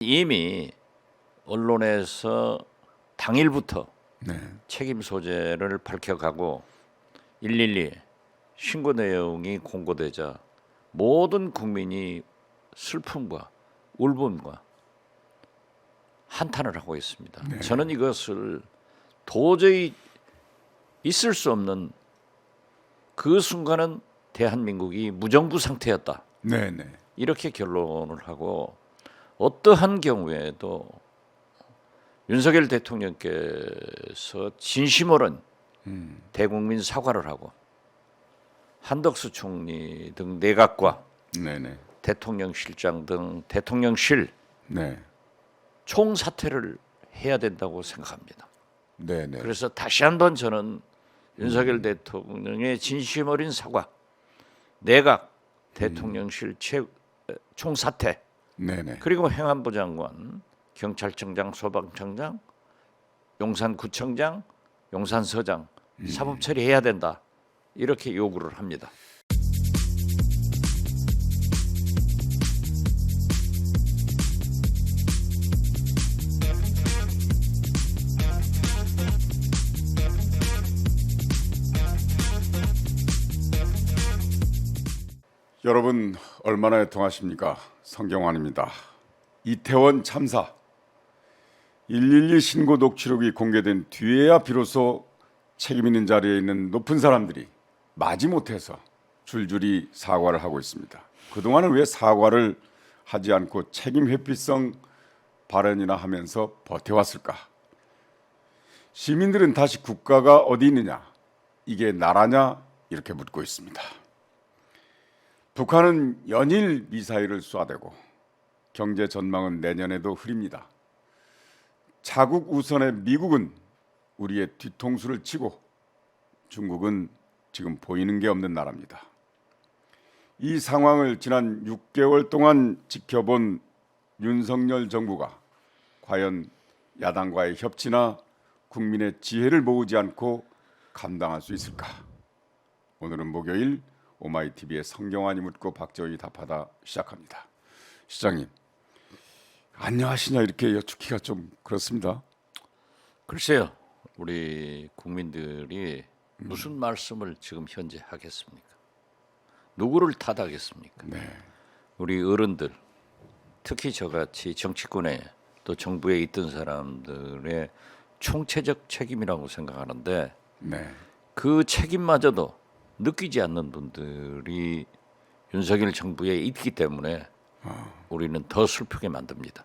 이미 언론에서 당일부터 네. 책임 소재를 밝혀가고 112 신고 내용이 공고되자 모든 국민이 슬픔과 울분과 한탄을 하고 있습니다. 네. 저는 이것을 도저히 있을 수 없는, 그 순간은 대한민국이 무정부 상태였다, 네, 네. 이렇게 결론을 하고, 어떠한 경우에도 윤석열 대통령께서 진심 어린 대국민 사과를 하고 한덕수 총리 등 내각과 네, 네. 대통령실장 등 대통령실 네. 총사퇴를 해야 된다고 생각합니다. 네, 네. 그래서 다시 한번 저는 윤석열 대통령의 진심 어린 사과, 내각, 대통령실 총사퇴, 네, 네. 그리고 행안부 장관, 경찰청장, 소방청장, 용산구청장, 용산서장 사법 처리해야 된다, 이렇게 요구를 합니다. 여러분 얼마나 애통하십니까? 성경환입니다. 이태원 참사 112 신고 녹취록이 공개된 뒤에야 비로소 책임 있는 자리에 있는 높은 사람들이 마지못해서 줄줄이 사과를 하고 있습니다. 그동안은 왜 사과를 하지 않고 책임 회피성 발언이나 하면서 버텨왔을까? 시민들은 다시 국가가 어디 있느냐, 이게 나라냐, 이렇게 묻고 있습니다. 북한은 연일 미사일을 쏘아대고 경제 전망은 내년에도 흐립니다. 자국 우선의 미국은 우리의 뒤통수를 치고 중국은 지금 보이는 게 없는 나라입니다. 이 상황을 지난 6개월 동안 지켜본 윤석열 정부가 과연 야당과의 협치나 국민의 지혜를 모으지 않고 감당할 수 있을까? 오늘은 목요일 오마이TV의 성경환이 묻고 박정희 답하다 시작합니다. 시장님, 안녕하시냐 이렇게 여쭙기가 좀 그렇습니다. 글쎄요, 우리 국민들이 무슨 말씀을 지금 현재 하겠습니까? 누구를 탓하겠습니까? 네, 우리 어른들, 특히 저같이 정치권에 또 정부에 있던 사람들의 총체적 책임이라고 생각하는데, 네, 그 책임마저도 느끼지 않는 분들이 윤석열 정부에 있기 때문에 우리는 더 슬프게 만듭니다.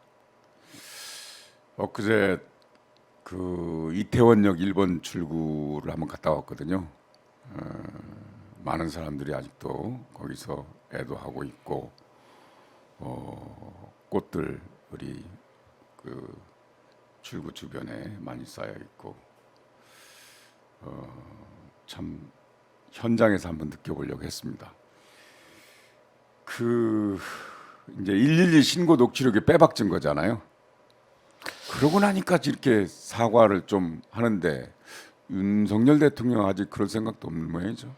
엊그제 그 이태원역 1번 출구를 한번 갔다 왔거든요. 많은 사람들이 아직도 거기서 애도하고 있고, 꽃들 우리 그 출구 주변에 많이 쌓여 있고, 참 현장에서 한번 느껴보려고 했습니다. 그 이제 112 신고 녹취록이 빼박진 거잖아요. 그러고 나니까 이렇게 사과를 좀 하는데 윤석열 대통령 아직 그럴 생각도 없는 모양이죠.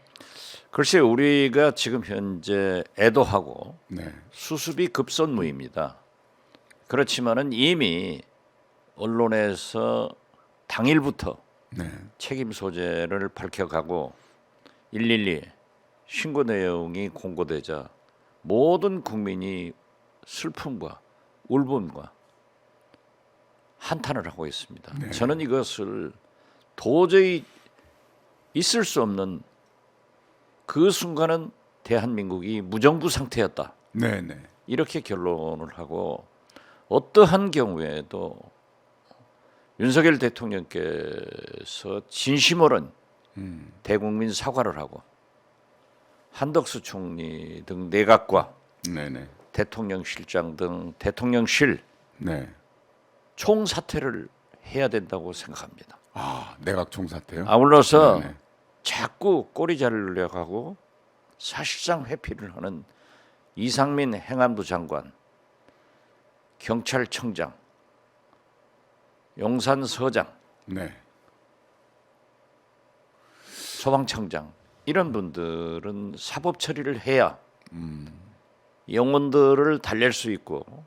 글쎄, 우리가 지금 현재 애도하고 네, 수습이 급선무입니다. 그렇지만은 이미 언론에서 당일부터 네, 책임 소재를 밝혀가고 112 신고 내용이 공고되자 모든 국민이 슬픔과 울분과 한탄을 하고 있습니다. 네. 저는 이것을 도저히 있을 수 없는, 그 순간은 대한민국이 무정부 상태였다, 네, 네. 이렇게 결론을 하고, 어떠한 경우에도 윤석열 대통령께서 진심 어린 대국민 사과를 하고 한덕수 총리 등 내각과 네, 네. 대통령실장 등 대통령실 네. 총사퇴를 해야 된다고 생각합니다. 아, 내각 총사퇴요? 아울러서 네네. 자꾸 꼬리 자르려고 하고 사실상 회피를 하는 이상민 행안부 장관, 경찰청장, 용산서장, 네. 소방청장, 이런 분들은 사법 처리를 해야 영혼들을 달랠 수 있고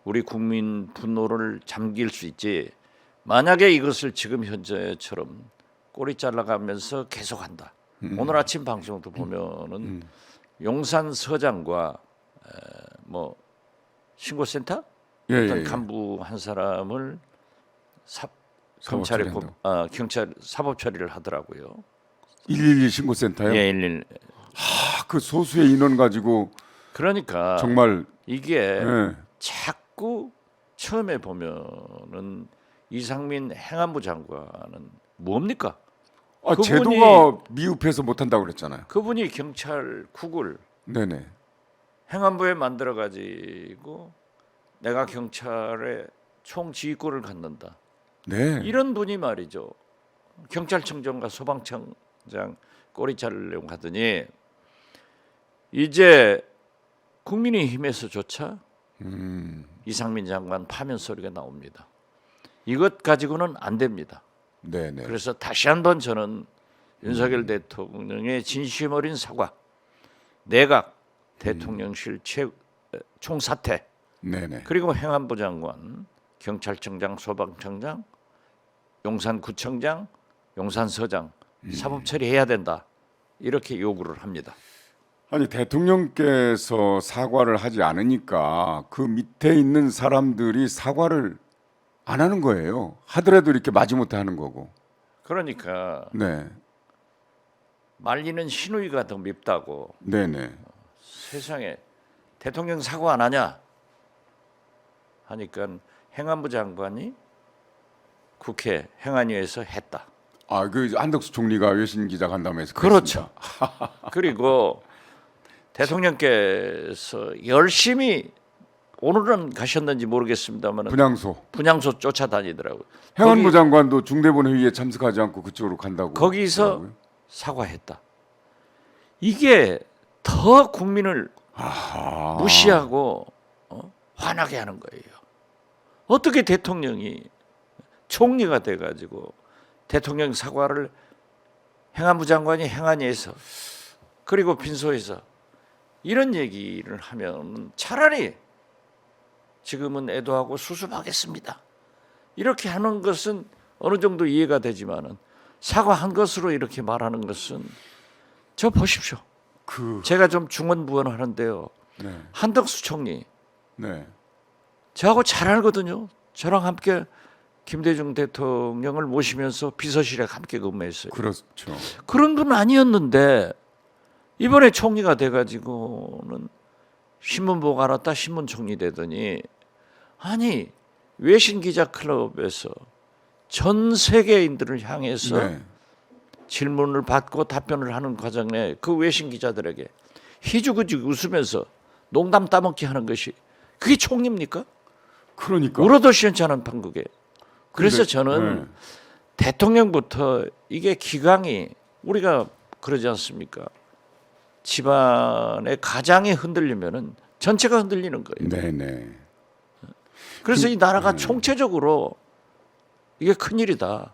우리 국민 분노를 잠길 수 있지. 만약에 이것을 지금 현재처럼 꼬리 잘라가면서 계속한다. 오늘 아침 방송도 보면은 용산 서장과 뭐 신고센터 어떤 간부 한 사람을 검찰에 경찰 사법 처리를 하더라고요. 112 신고센터요? 예, 그 소수의 인원 가지고 그러니까 정말 이게 예. 자꾸 처음에 보면은 이상민 행안부 장관은 뭡니까? 그분이- 제도가 미흡해서 못한다고 그랬잖아요. 그분이 경찰국을 네네. 행안부에 만들어 가지고 내가 경찰의 총지휘권을 갖는다. 네. 이런 분이 말이죠. 경찰청장과 소방청장 꼬리 자르려고 하더니 이제 국민의힘에서조차 이상민 장관 파면 소리가 나옵니다. 이것 가지고는 안 됩니다. 네네. 그래서 다시 한번 저는 윤석열 대통령의 진심 어린 사과, 내각 대통령실 총사퇴, 네네. 그리고 행안부 장관, 경찰청장, 소방청장, 용산구청장, 용산서장 사법 처리해야 된다. 이렇게 요구를 합니다. 아니 대통령께서 사과를 하지 않으니까 그 밑에 있는 사람들이 사과를 안 하는 거예요. 하더라도 이렇게 마지못해 하는 거고. 그러니까 네. 말리는 신우이가 더 밉다고. 네네. 세상에 대통령 사과 안 하냐 하니까 행안부 장관이 국회 행안위에서 했다. 그 한덕수 총리가 외신 기자 간담회에서 그렇죠. 그랬습니다. 그리고 대통령께서 열심히 오늘은 가셨는지 모르겠습니다만 분향소 쫓아다니더라고요. 행안부 장관도 중대본 회의에 참석하지 않고 그쪽으로 간다고. 거기서 하더라고요. 사과했다. 이게 더 국민을 무시하고 화나게 하는 거예요. 어떻게 대통령이 총리가 돼가지고 대통령 사과를 행안부 장관이 행안위에서 그리고 빈소에서 이런 얘기를 하면 차라리 지금은 애도하고 수습하겠습니다. 이렇게 하는 것은 어느 정도 이해가 되지만은 사과한 것으로 이렇게 말하는 것은 저 보십시오. 제가 좀 중언부언하는데요. 네. 한덕수 총리 네. 저하고 잘 알거든요. 저랑 함께 김대중 대통령을 모시면서 비서실에 함께 근무했어요. 그렇죠. 그런 분은 아니었는데 이번에 총리가 돼가지고는 신문 보고 알았다 신문총리 되더니 아니 외신 기자 클럽에서 전 세계인들을 향해서 네. 질문을 받고 답변을 하는 과정에 그 외신 기자들에게 희죽희죽 웃으면서 농담 따먹기 하는 것이 그게 총리입니까? 그러니까. 울어도 시원찮은 판국에. 그래서 근데, 저는 네. 대통령부터 이게 기강이 우리가 그러지 않습니까? 집안의 가장이 흔들리면은 전체가 흔들리는 거예요. 네네. 그래서 이 나라가 총체적으로 이게 큰일이다.